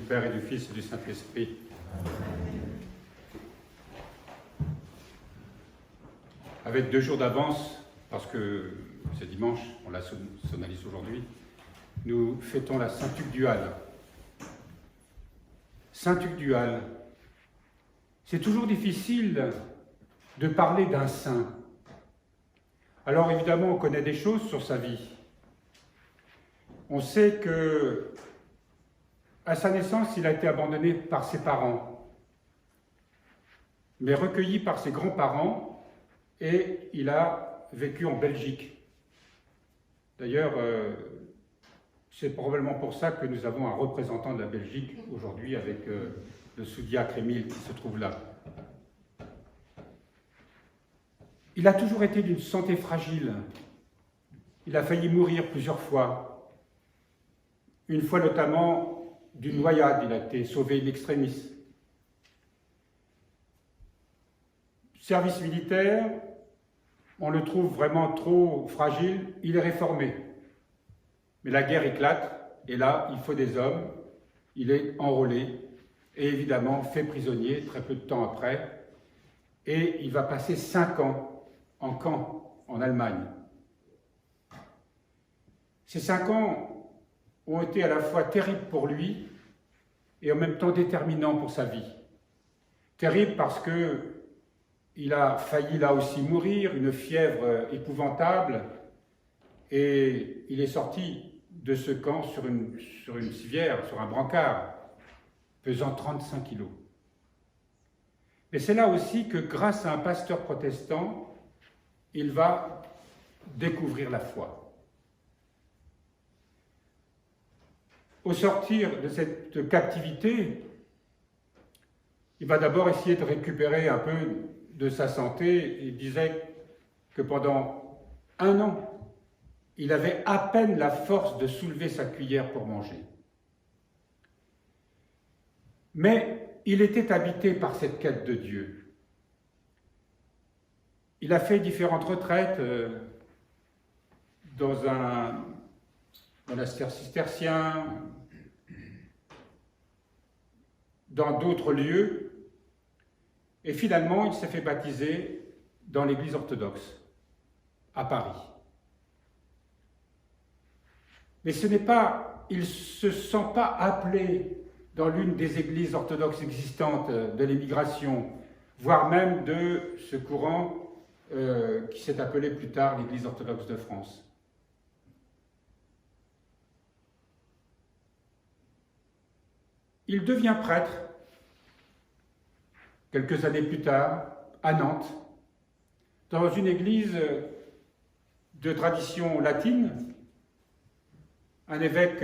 Père et du Fils et du Saint-Esprit. Avec 2 jours d'avance, parce que c'est dimanche, on la sonalise aujourd'hui, nous fêtons la Saint-Tugdual. Saint-Tugdual, c'est toujours difficile de parler d'un saint. Alors évidemment, on connaît des choses sur sa vie. On sait que, à sa naissance, il a été abandonné par ses parents, mais recueilli par ses grands-parents, et il a vécu en Belgique. D'ailleurs, c'est probablement pour ça que nous avons un représentant de la Belgique aujourd'hui avec le sous-diacre Émile qui se trouve là. Il a toujours été d'une santé fragile. Il a failli mourir plusieurs fois. Une fois notamment d'une noyade, il a été sauvé in extremis. Service militaire, on le trouve vraiment trop fragile, il est réformé. Mais la guerre éclate, et là, il faut des hommes, il est enrôlé, et évidemment fait prisonnier très peu de temps après, et il va passer 5 ans en camp, en Allemagne. Ces 5 ans ont été à la fois terribles pour lui, et en même temps déterminants pour sa vie. Terribles parce qu'il a failli là aussi mourir, une fièvre épouvantable, et il est sorti de ce camp sur une civière, sur un brancard, pesant 35 kilos. Mais c'est là aussi que, grâce à un pasteur protestant, il va découvrir la foi. Au sortir de cette captivité, il va d'abord essayer de récupérer un peu de sa santé. Il disait que pendant 1 an, il avait à peine la force de soulever sa cuillère pour manger. Mais il était habité par cette quête de Dieu. Il a fait différentes retraites dans un monastère cistercien, dans d'autres lieux, et finalement il s'est fait baptiser dans l'église orthodoxe, à Paris. Mais il ne se sent pas appelé dans l'une des églises orthodoxes existantes de l'émigration, voire même de ce courant qui s'est appelé plus tard l'Église orthodoxe de France. Il devient prêtre, quelques années plus tard, à Nantes, dans une église de tradition latine, un évêque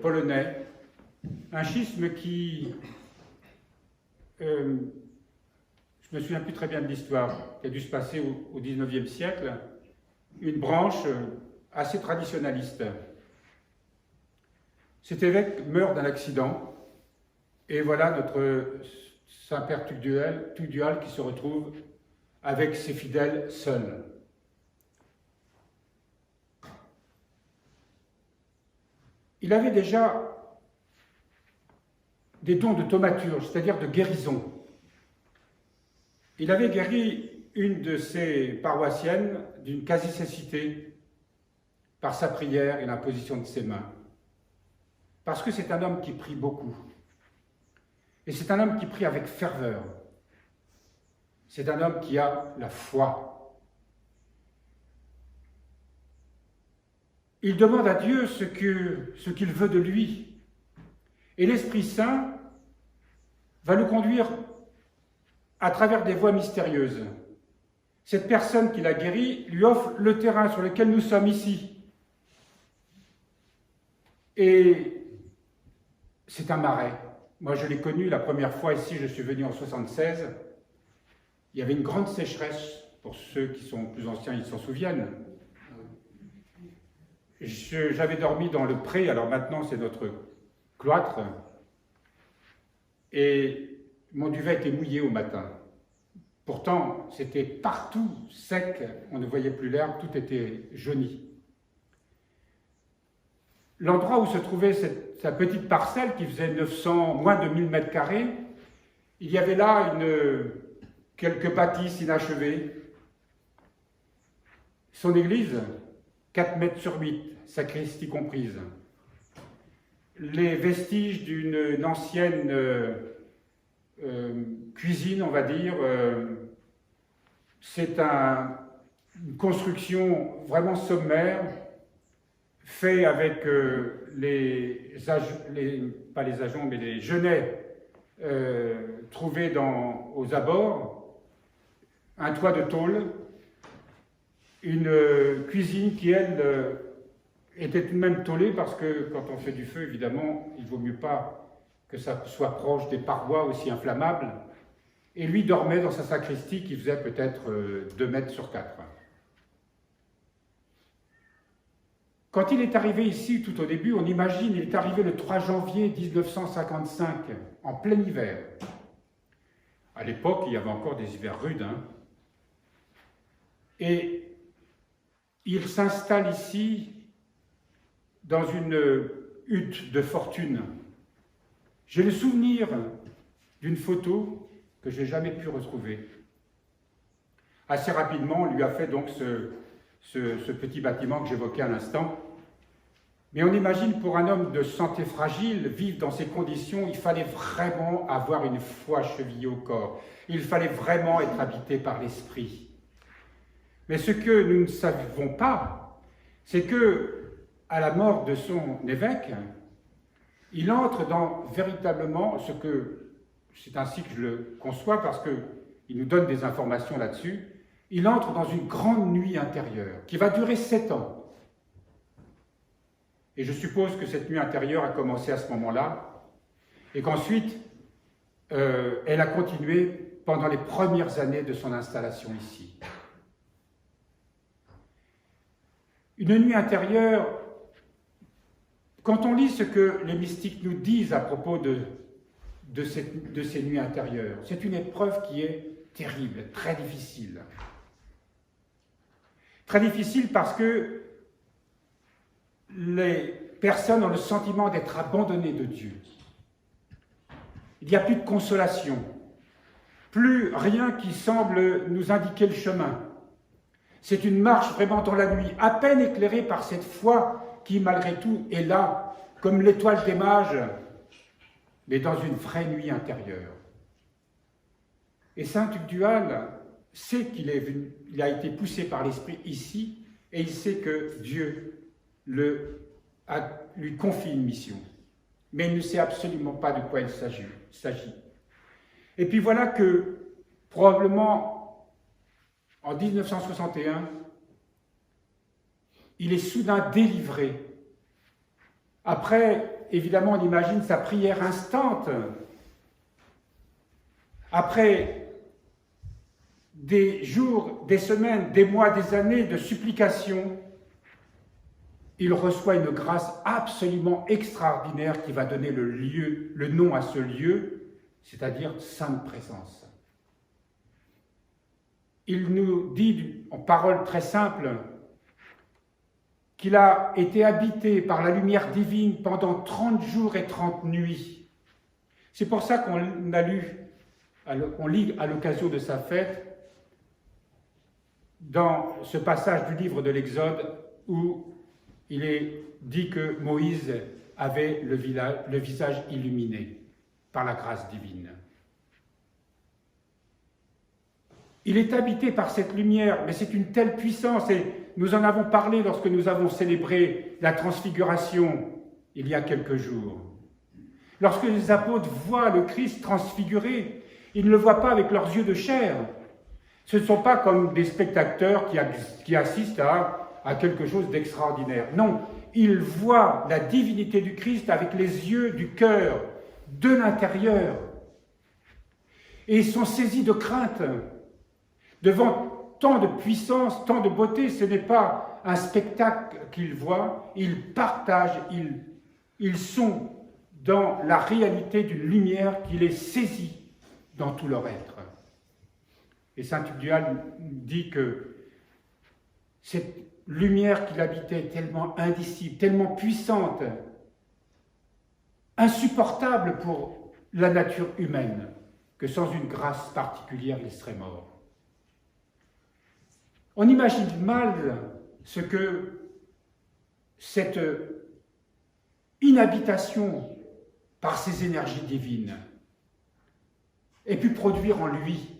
polonais, un schisme qui, je ne me souviens plus très bien de l'histoire, qui a dû se passer au XIXe siècle, une branche assez traditionnaliste. Cet évêque meurt d'un accident, et voilà notre Saint-Père Tugdual qui se retrouve avec ses fidèles seuls. Il avait déjà des dons de thaumaturge, c'est-à-dire de guérison. Il avait guéri une de ses paroissiennes d'une quasi-cécité par sa prière et l'imposition de ses mains. Parce que c'est un homme qui prie beaucoup. Et c'est un homme qui prie avec ferveur. C'est un homme qui a la foi. Il demande à Dieu ce qu'il veut de lui. Et l'Esprit Saint va le conduire à travers des voies mystérieuses. Cette personne qui l'a guéri lui offre le terrain sur lequel nous sommes ici. Et c'est un marais. Moi, je l'ai connu la première fois ici, je suis venu en 1976. Il y avait une grande sécheresse, pour ceux qui sont plus anciens, ils s'en souviennent. J'avais dormi dans le pré, alors maintenant c'est notre cloître, et mon duvet était mouillé au matin. Pourtant, c'était partout sec, on ne voyait plus l'herbe, tout était jauni. l'endroit où se trouvait sa petite parcelle qui faisait moins de 1000 mètres carrés, il y avait là quelques bâtisses inachevées. Son église, 4 mètres sur 8, sacristie comprise. Les vestiges d'une ancienne cuisine, on va dire. C'est une construction vraiment sommaire, fait avec pas les ajoncs, mais les genêts trouvés aux abords, un toit de tôle, une cuisine qui, elle, était tout de même tôlée parce que quand on fait du feu, évidemment, il ne vaut mieux pas que ça soit proche des parois aussi inflammables. Et lui dormait dans sa sacristie qui faisait peut-être 2 mètres sur 4. Quand il est arrivé ici, tout au début, on imagine, il est arrivé le 3 janvier 1955, en plein hiver. À l'époque, il y avait encore des hivers rudes. Et il s'installe ici dans une hutte de fortune. J'ai le souvenir d'une photo que je n'ai jamais pu retrouver. Assez rapidement, on lui a fait donc ce petit bâtiment que j'évoquais à l'instant. Mais on imagine pour un homme de santé fragile, vivre dans ces conditions, il fallait vraiment avoir une foi chevillée au corps. Il fallait vraiment être habité par l'esprit. Mais ce que nous ne savons pas, c'est que, à la mort de son évêque, il entre dans véritablement c'est ainsi que je le conçois parce qu'il nous donne des informations là-dessus, il entre dans une grande nuit intérieure qui va durer 7 ans. Et je suppose que cette nuit intérieure a commencé à ce moment-là et qu'ensuite, elle a continué pendant les premières années de son installation ici. Une nuit intérieure, quand on lit ce que les mystiques nous disent à propos de ces nuits intérieures, c'est une épreuve qui est terrible, très difficile. Très difficile parce que les personnes ont le sentiment d'être abandonnées de Dieu. Il n'y a plus de consolation, plus rien qui semble nous indiquer le chemin. C'est une marche vraiment dans la nuit, à peine éclairée par cette foi qui, malgré tout, est là, comme l'étoile des mages, mais dans une vraie nuit intérieure. Et saint Tugdual sait qu'il a été poussé par l'Esprit ici, et il sait que Dieu lui confie une mission. Mais il ne sait absolument pas de quoi il s'agit. Et puis voilà que, probablement, en 1961, il est soudain délivré. Après, évidemment, on imagine sa prière instante. Après des jours, des semaines, des mois, des années de supplication, il reçoit une grâce absolument extraordinaire qui va donner le nom à ce lieu, c'est-à-dire Sainte Présence. Il nous dit en paroles très simples qu'il a été habité par la lumière divine pendant 30 jours et 30 nuits. C'est pour ça qu'on lit à l'occasion de sa fête dans ce passage du livre de l'Exode où il est dit que Moïse avait le visage illuminé par la grâce divine. Il est habité par cette lumière, mais c'est une telle puissance, et nous en avons parlé lorsque nous avons célébré la transfiguration il y a quelques jours. Lorsque les apôtres voient le Christ transfiguré, ils ne le voient pas avec leurs yeux de chair. Ce ne sont pas comme des spectateurs qui assistent à quelque chose d'extraordinaire. Non, ils voient la divinité du Christ avec les yeux du cœur, de l'intérieur. Et ils sont saisis de crainte. Devant tant de puissance, tant de beauté, ce n'est pas un spectacle qu'ils voient, ils partagent, ils sont dans la réalité d'une lumière qui les saisit dans tout leur être. Et saint Tugdual dit que lumière qu'il habitait tellement indicible, tellement puissante, insupportable pour la nature humaine, que sans une grâce particulière, il serait mort. On imagine mal ce que cette inhabitation par ces énergies divines ait pu produire en lui.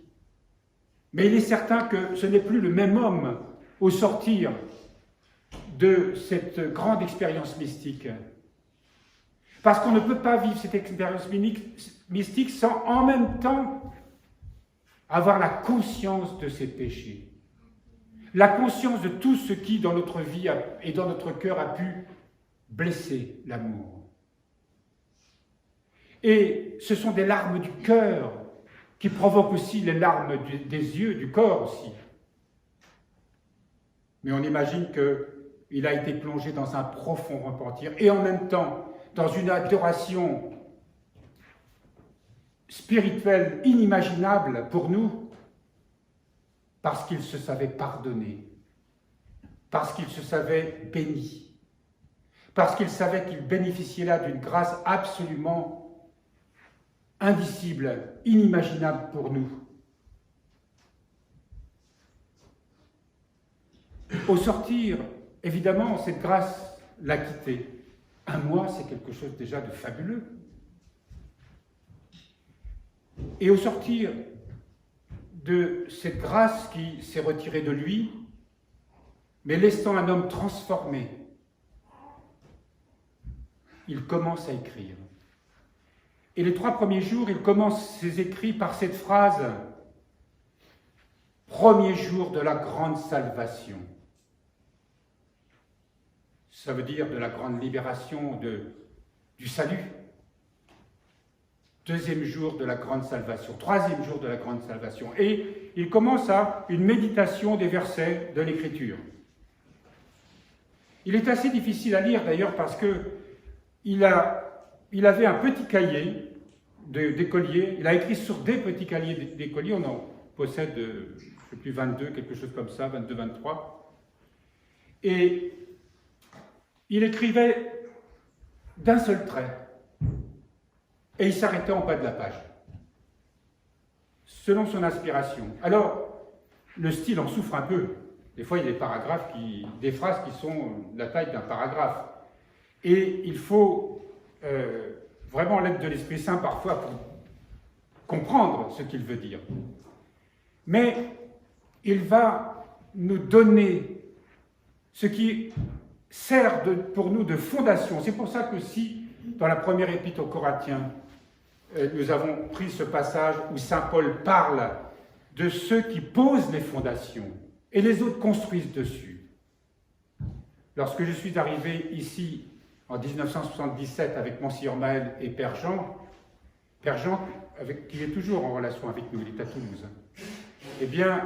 Mais il est certain que ce n'est plus le même homme au sortir de cette grande expérience mystique. Parce qu'on ne peut pas vivre cette expérience mystique sans en même temps avoir la conscience de ses péchés. La conscience de tout ce qui, dans notre vie et dans notre cœur, a pu blesser l'amour. Et ce sont des larmes du cœur qui provoquent aussi les larmes des yeux, du corps aussi. Mais on imagine qu'il a été plongé dans un profond repentir et en même temps dans une adoration spirituelle inimaginable pour nous, parce qu'il se savait pardonné, parce qu'il se savait béni, parce qu'il savait qu'il bénéficiait là d'une grâce absolument indicible, inimaginable pour nous. Au sortir, évidemment, cette grâce l'a quitté. Un mois, c'est quelque chose déjà de fabuleux. Et au sortir de cette grâce qui s'est retirée de lui, mais laissant un homme transformé, il commence à écrire. Et les 3 premiers jours, il commence ses écrits par cette phrase « Premier jour de la grande salvation ». Ça veut dire de la grande libération du salut. 2e jour de la grande salvation, 3e jour de la grande salvation. Et il commence à une méditation des versets de l'Écriture. Il est assez difficile à lire d'ailleurs parce qu'il avait un petit cahier d'écolier, il a écrit sur des petits cahiers d'écolier, on en possède, je ne sais plus, 22, quelque chose comme ça, 22, 23. Et il écrivait d'un seul trait. Et il s'arrêtait en bas de la page, selon son inspiration. Alors, le style en souffre un peu. Des fois, il y a des phrases qui sont de la taille d'un paragraphe. Et il faut vraiment l'aide de l'Esprit Saint parfois pour comprendre ce qu'il veut dire. Mais il va nous donner ce qui sert pour nous de fondation. C'est pour ça que si, dans la première épître aux Corinthiens, nous avons pris ce passage où saint Paul parle de ceux qui posent les fondations et les autres construisent dessus. Lorsque je suis arrivé ici en 1977 avec Monseigneur Maël et Père Jean, qui est toujours en relation avec nous, il est à Toulouse, eh bien,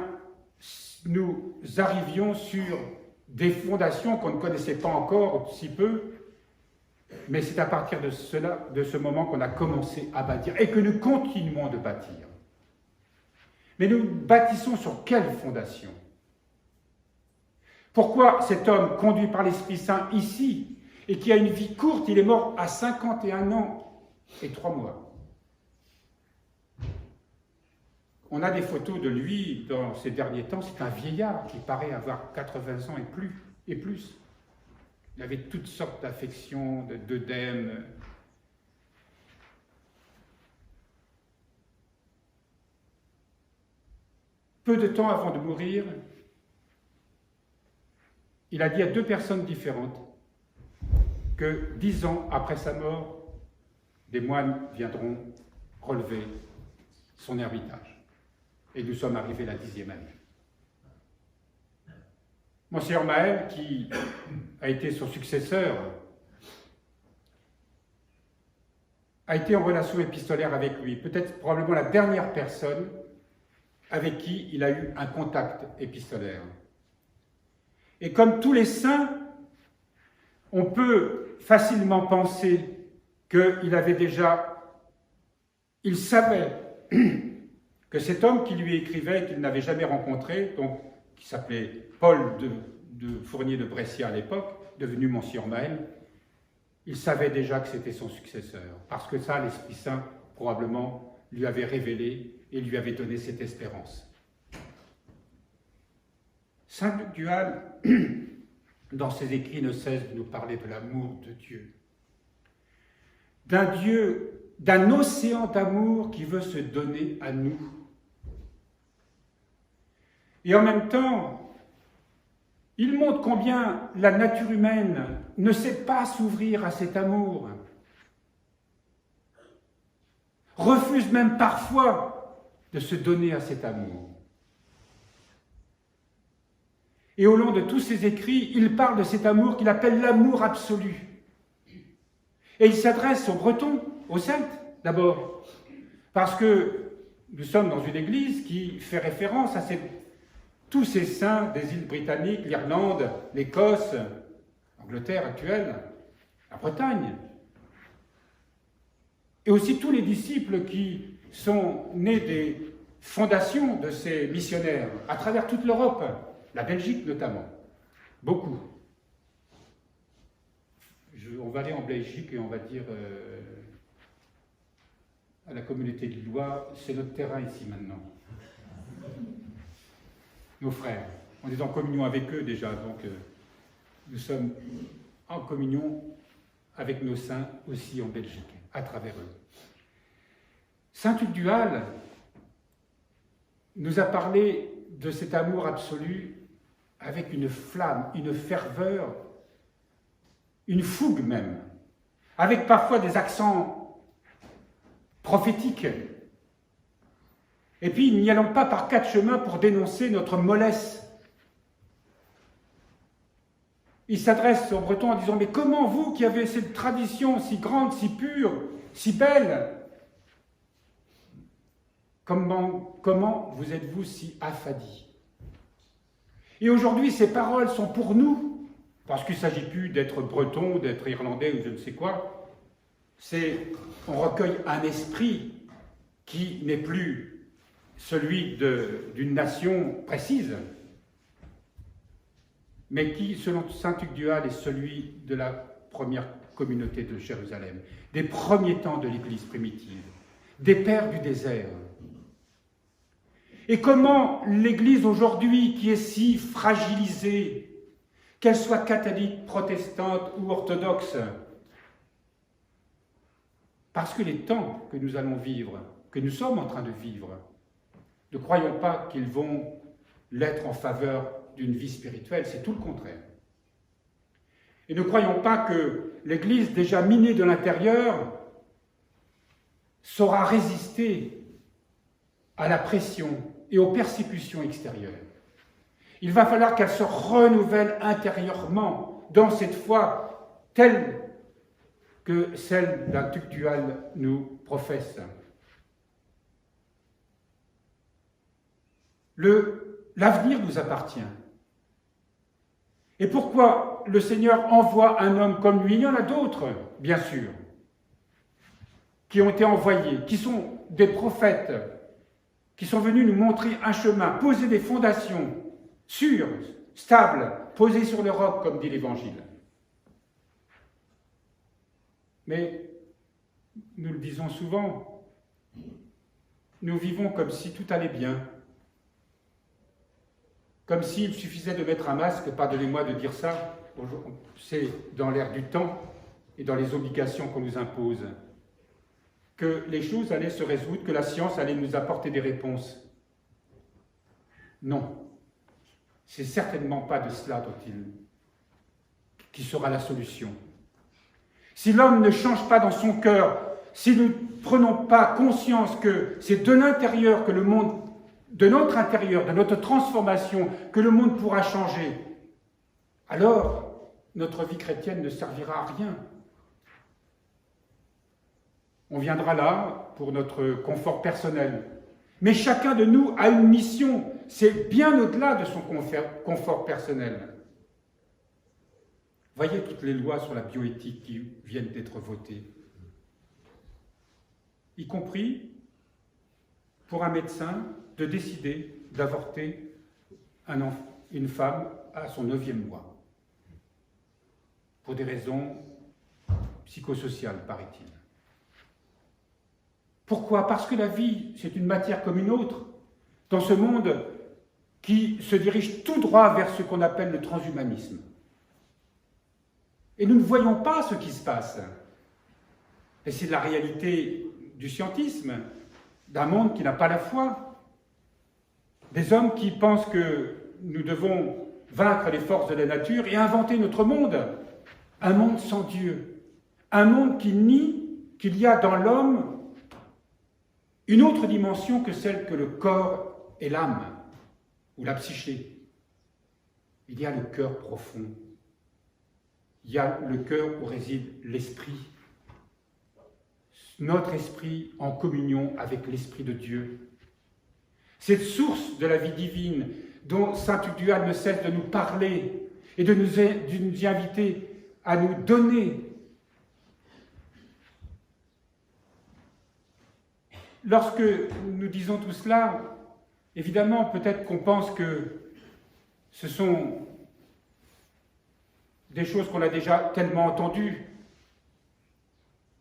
nous arrivions sur des fondations qu'on ne connaissait pas encore si peu, mais c'est à partir de ce moment qu'on a commencé à bâtir et que nous continuons de bâtir. Mais nous bâtissons sur quelle fondation? Pourquoi cet homme conduit par l'Esprit Saint ici et qui a une vie courte, il est mort à 51 ans et 3 mois? On a des photos de lui dans ces derniers temps, c'est un vieillard qui paraît avoir 80 ans et plus. Il avait toutes sortes d'affections, d'œdèmes. Peu de temps avant de mourir, il a dit à 2 personnes différentes que 10 ans après sa mort, des moines viendront relever son ermitage. Et nous sommes arrivés à la 10e année. Monseigneur Maël, qui a été son successeur, a été en relation épistolaire avec lui, peut-être probablement la dernière personne avec qui il a eu un contact épistolaire. Et comme tous les saints, on peut facilement penser il savait que cet homme qui lui écrivait, qu'il n'avait jamais rencontré, donc qui s'appelait Paul de Fournier de Brescia à l'époque, devenu Monsignor Maël, il savait déjà que c'était son successeur, parce que ça, l'Esprit Saint, probablement, lui avait révélé et lui avait donné cette espérance. Saint Luc Duhal, dans ses écrits, ne cesse de nous parler de l'amour de Dieu. D'un océan d'amour qui veut se donner à nous. Et en même temps, il montre combien la nature humaine ne sait pas s'ouvrir à cet amour, refuse même parfois de se donner à cet amour. Et au long de tous ses écrits, il parle de cet amour qu'il appelle l'amour absolu. Et il s'adresse aux Bretons, aux Celtes d'abord, parce que nous sommes dans une église qui fait référence à tous ces saints des îles britanniques, l'Irlande, l'Écosse, l'Angleterre actuelle, la Bretagne, et aussi tous les disciples qui sont nés des fondations de ces missionnaires à travers toute l'Europe, la Belgique notamment, beaucoup. On va aller en Belgique et on va dire à la communauté de Lillois, c'est notre terrain ici maintenant. Nos frères, on est en communion avec eux déjà, donc nous sommes en communion avec nos saints aussi en Belgique, à travers eux. Saint Luc Duhal nous a parlé de cet amour absolu avec une flamme, une ferveur, une fougue même, avec parfois des accents prophétiques. Et puis, n'y allons pas par quatre chemins pour dénoncer notre mollesse. Il s'adresse aux Bretons en disant « Mais comment vous, qui avez cette tradition si grande, si pure, si belle, comment vous êtes-vous si affadis ?» Et aujourd'hui, ces paroles sont pour nous, parce qu'il ne s'agit plus d'être breton, d'être irlandais ou je ne sais quoi. On recueille un esprit qui n'est plus celui d'une nation précise, mais qui, selon saint Luc Duhal, est celui de la première communauté de Jérusalem, des premiers temps de l'Église primitive, des pères du désert. Et comment l'Église aujourd'hui, qui est si fragilisée, qu'elle soit catholique, protestante ou orthodoxe, parce que les temps que nous allons vivre, que nous sommes en train de vivre, ne croyons pas qu'ils vont l'être en faveur d'une vie spirituelle, c'est tout le contraire. Et ne croyons pas que l'Église, déjà minée de l'intérieur, saura résister à la pression et aux persécutions extérieures. Il va falloir qu'elle se renouvelle intérieurement dans cette foi telle que celle d'un Luc Duhal nous professe. L'avenir nous appartient. Et pourquoi le Seigneur envoie un homme comme lui? Il y en a d'autres, bien sûr, qui ont été envoyés, qui sont des prophètes, qui sont venus nous montrer un chemin, poser des fondations sûres, stables, posées sur le roc, comme dit l'Évangile. Mais, nous le disons souvent, nous vivons comme si tout allait bien, comme s'il suffisait de mettre un masque, pardonnez-moi de dire ça, c'est dans l'air du temps et dans les obligations qu'on nous impose, que les choses allaient se résoudre, que la science allait nous apporter des réponses. Non, c'est certainement pas de cela qui sera la solution. Si l'homme ne change pas dans son cœur, si nous ne prenons pas conscience que c'est de l'intérieur que le monde, de notre intérieur, de notre transformation, que le monde pourra changer, alors notre vie chrétienne ne servira à rien. On viendra là pour notre confort personnel. Mais chacun de nous a une mission, c'est bien au-delà de son confort personnel. Voyez toutes les lois sur la bioéthique qui viennent d'être votées, y compris pour un médecin de décider d'avorter une femme à son 9e mois, pour des raisons psychosociales, paraît-il. Pourquoi? Parce que la vie, c'est une matière comme une autre, dans ce monde qui se dirige tout droit vers ce qu'on appelle le transhumanisme. Et nous ne voyons pas ce qui se passe. Et c'est la réalité du scientisme, d'un monde qui n'a pas la foi, des hommes qui pensent que nous devons vaincre les forces de la nature et inventer notre monde, un monde sans Dieu, un monde qui nie qu'il y a dans l'homme une autre dimension que celle que le corps et l'âme, ou la psyché. Il y a le cœur profond, il y a le cœur où réside l'esprit, notre esprit en communion avec l'Esprit de Dieu. Cette source de la vie divine dont saint Tugdual ne cesse de nous parler et de nous inviter à nous donner. Lorsque nous disons tout cela, évidemment, peut-être qu'on pense que ce sont des choses qu'on a déjà tellement entendues.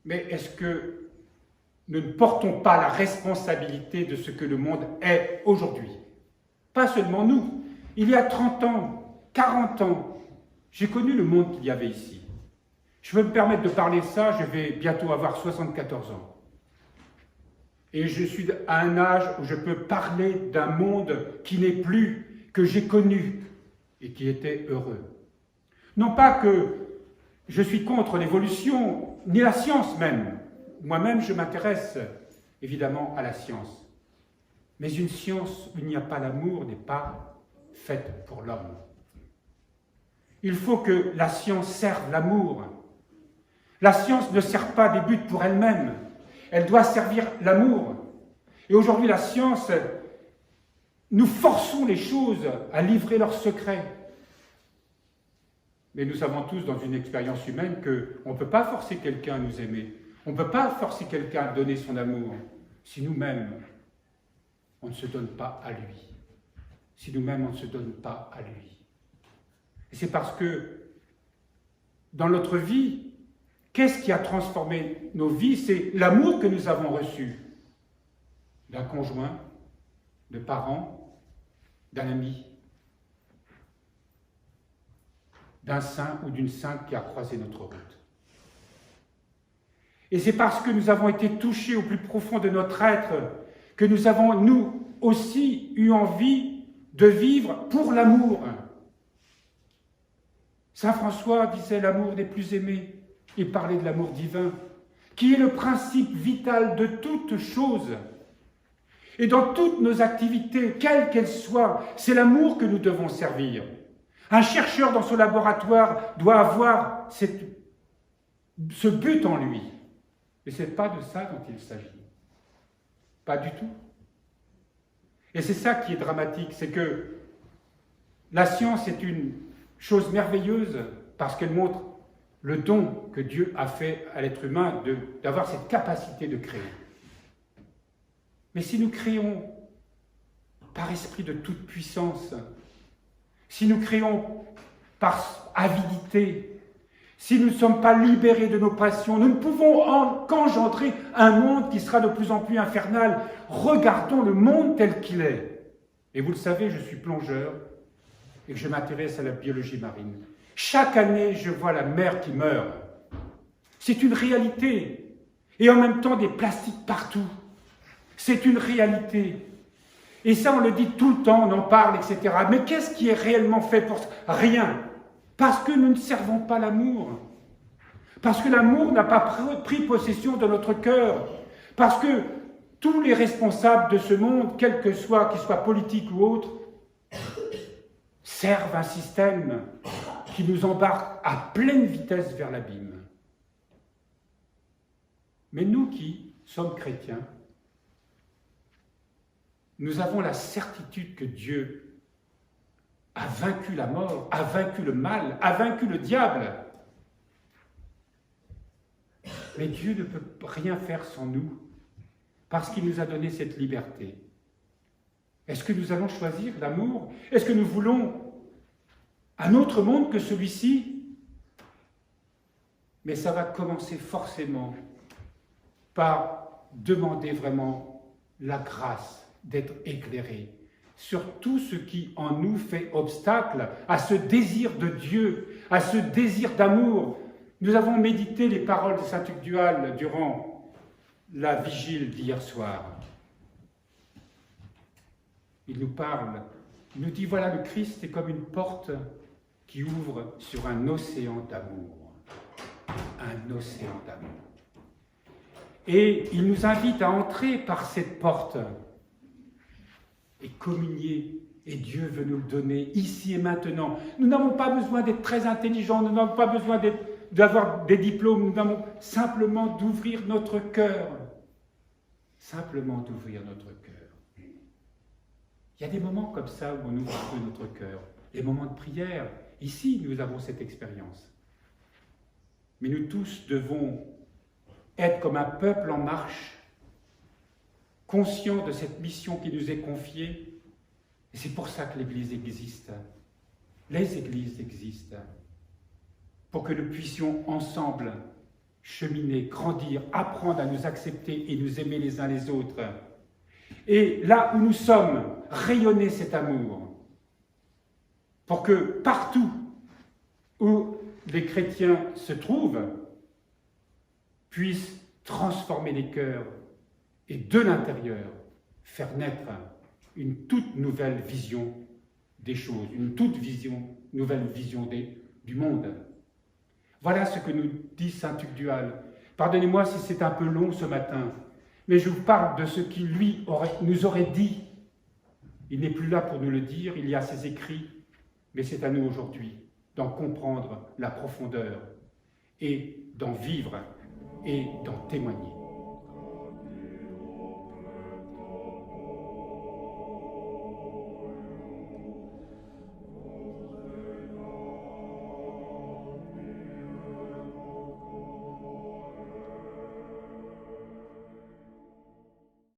Mais est-ce que nous ne portons pas la responsabilité de ce que le monde est aujourd'hui? Pas seulement nous. Il y a 30 ans, 40 ans, j'ai connu le monde qu'il y avait ici. Je peux me permettre de parler de ça, je vais bientôt avoir 74 ans. Et je suis à un âge où je peux parler d'un monde qui n'est plus, que j'ai connu et qui était heureux. Non pas que je suis contre l'évolution, ni la science même. Moi-même, je m'intéresse évidemment à la science. Mais une science où il n'y a pas l'amour n'est pas faite pour l'homme. Il faut que la science serve l'amour. La science ne sert pas des buts pour elle-même. Elle doit servir l'amour. Et aujourd'hui, la science, nous forçons les choses à livrer leurs secrets. Mais nous savons tous dans une expérience humaine qu'on ne peut pas forcer quelqu'un à nous aimer. On ne peut pas forcer quelqu'un à donner son amour si nous-mêmes, on ne se donne pas à lui. Si nous-mêmes, on ne se donne pas à lui. Et c'est parce que dans notre vie, qu'est-ce qui a transformé nos vies? C'est l'amour que nous avons reçu d'un conjoint, de parents, d'un ami, d'un saint ou d'une sainte qui a croisé notre route. Et c'est parce que nous avons été touchés au plus profond de notre être que nous avons, nous aussi, eu envie de vivre pour l'amour. Saint François disait l'amour des plus aimés. Il parlait de l'amour divin, qui est le principe vital de toute chose. Et dans toutes nos activités, quelles qu'elles soient, c'est l'amour que nous devons servir. Un chercheur dans son laboratoire doit avoir ce but en lui. Mais ce n'est pas de ça dont il s'agit. Pas du tout. Et c'est ça qui est dramatique, c'est que la science est une chose merveilleuse parce qu'elle montre le don que Dieu a fait à l'être humain d'avoir cette capacité de créer. Mais si nous créons par esprit de toute puissance, si nous créons par avidité, si nous ne sommes pas libérés de nos passions, nous ne pouvons qu'engendrer un monde qui sera de plus en plus infernal. Regardons le monde tel qu'il est. Et vous le savez, je suis plongeur et que je m'intéresse à la biologie marine. Chaque année, je vois la mer qui meurt. C'est une réalité. Et en même temps, des plastiques partout. C'est une réalité. Et ça, on le dit tout le temps, on en parle, etc. Mais qu'est-ce qui est réellement fait pour ça? Rien. Parce que nous ne servons pas l'amour. Parce que l'amour n'a pas pris possession de notre cœur. Parce que tous les responsables de ce monde, quel que soit, qu'ils soient politiques ou autres, servent un système qui nous embarque à pleine vitesse vers l'abîme. Mais nous qui sommes chrétiens, nous avons la certitude que Dieu a vaincu la mort, a vaincu le mal, a vaincu le diable. Mais Dieu ne peut rien faire sans nous, parce qu'il nous a donné cette liberté. Est-ce que nous allons choisir l'amour? Est-ce que nous voulons un autre monde que celui-ci, mais ça va commencer forcément par demander vraiment la grâce d'être éclairé sur tout ce qui en nous fait obstacle à ce désir de Dieu, à ce désir d'amour. Nous avons médité les paroles de saint Tugdual durant la vigile d'hier soir. Il nous parle, il nous dit, voilà, le Christ est comme une porte qui ouvre sur un océan d'amour. Un océan d'amour. Et il nous invite à entrer par cette porte et communier. Et Dieu veut nous le donner ici et maintenant. Nous n'avons pas besoin d'être très intelligents, nous n'avons pas besoin d'avoir des diplômes, nous avons simplement d'ouvrir notre cœur. Simplement d'ouvrir notre cœur. Il y a des moments comme ça où on ouvre un peu notre cœur. Les moments de prière. Ici, nous avons cette expérience. Mais nous tous devons être comme un peuple en marche, conscient de cette mission qui nous est confiée. Et c'est pour ça que l'Église existe. Les Églises existent. Pour que nous puissions ensemble cheminer, grandir, apprendre à nous accepter et nous aimer les uns les autres. Et là où nous sommes, rayonner cet amour. Pour que partout où les chrétiens se trouvent, puissent transformer les cœurs et de l'intérieur faire naître une toute nouvelle vision des choses, une toute nouvelle vision du monde. Voilà ce que nous dit saint Tugdual. Pardonnez-moi si c'est un peu long ce matin, mais je vous parle de ce qu'il nous aurait dit. Il n'est plus là pour nous le dire, il y a ses écrits, mais c'est à nous aujourd'hui d'en comprendre la profondeur et d'en vivre et d'en témoigner.